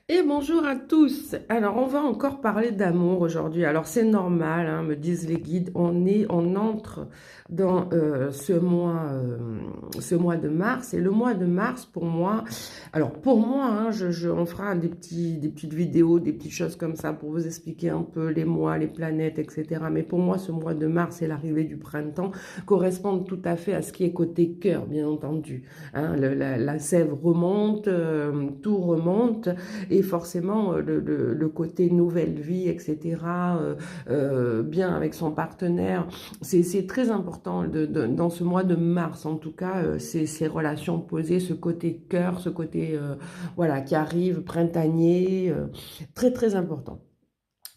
Et bonjour à tous. Alors, on va encore parler d'amour aujourd'hui. Alors, c'est normal, hein, me disent les guides. On entre dans ce mois de mars. Et le mois de mars, pour moi, alors pour moi, hein, on fera des petites vidéos, des petites choses comme ça pour vous expliquer un peu les mois, les planètes, etc. Mais pour moi, ce mois de mars et l'arrivée du printemps correspondent tout à fait à ce qui est côté cœur, bien entendu. Hein, la sève remonte, tout remonte. Et forcément, le côté nouvelle vie, etc., bien avec son partenaire, c'est très important dans ce mois de mars, en tout cas, ces relations posées, ce côté cœur, ce côté voilà, qui arrive, printanier, très très important.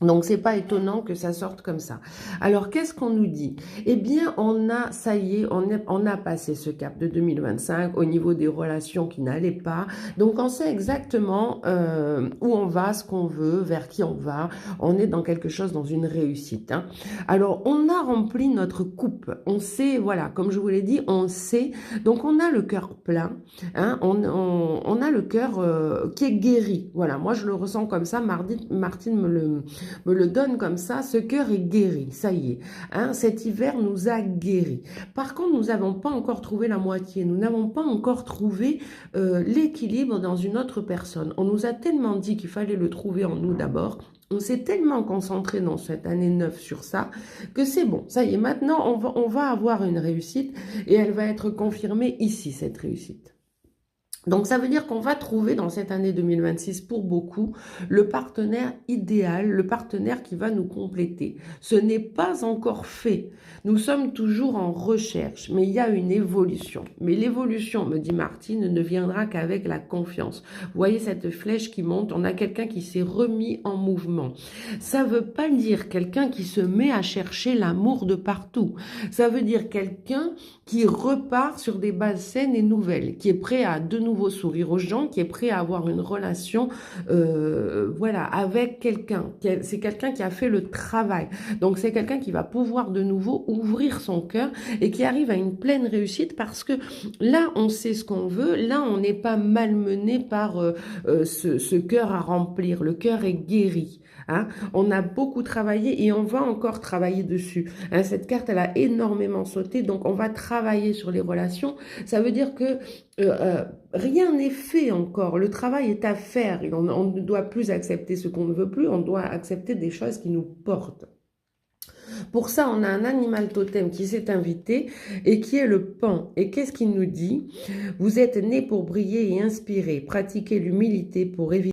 Donc, c'est pas étonnant que ça sorte comme ça. Alors, qu'est-ce qu'on nous dit? Eh bien, ça y est, on a passé ce cap de 2025 au niveau des relations qui n'allaient pas. Donc, on sait exactement où on va, ce qu'on veut, vers qui on va. On est dans quelque chose, dans une réussite, hein. Alors, on a rempli notre coupe. On sait, voilà, comme je vous l'ai dit, on sait. Donc, on a le cœur plein, hein. On a le cœur qui est guéri. Voilà, moi, je le ressens comme ça. Martine me le donne comme ça, ce cœur est guéri, ça y est. Hein, cet hiver nous a guéris. Par contre, nous n'avons pas encore trouvé la moitié, nous n'avons pas encore trouvé l'équilibre dans une autre personne. On nous a tellement dit qu'il fallait le trouver en nous d'abord. On s'est tellement concentré dans cette année 9 sur ça que c'est bon. Ça y est, maintenant, on va avoir une réussite et elle va être confirmée ici, cette réussite. Donc, ça veut dire qu'on va trouver dans cette année 2026, pour beaucoup, le partenaire idéal, le partenaire qui va nous compléter. Ce n'est pas encore fait. Nous sommes toujours en recherche, mais il y a une évolution. Mais l'évolution, me dit Martine, ne viendra qu'avec la confiance. Vous voyez cette flèche qui monte, on a quelqu'un qui s'est remis en mouvement. Ça ne veut pas dire quelqu'un qui se met à chercher l'amour de partout. Ça veut dire quelqu'un qui repart sur des bases saines et nouvelles, qui est prêt à de nouveau sourire aux gens, qui est prêt à avoir une relation voilà, avec quelqu'un. C'est quelqu'un qui a fait le travail. Donc c'est quelqu'un qui va pouvoir de nouveau ouvrir son cœur et qui arrive à une pleine réussite parce que là, on sait ce qu'on veut, là, on n'est pas malmené par ce cœur à remplir. Le cœur est guéri. Hein. On a beaucoup travaillé et on va encore travailler dessus. Hein, cette carte, elle a énormément sauté, donc on va travailler sur les relations. Ça veut dire que rien n'est fait encore. Le travail est à faire. Et on ne doit plus accepter ce qu'on ne veut plus, on doit accepter des choses qui nous portent. Pour ça, on a un animal totem qui s'est invité et qui est le pan. Et qu'est-ce qu'il nous dit? Vous êtes né pour briller et inspirer. Pratiquez l'humilité pour éviter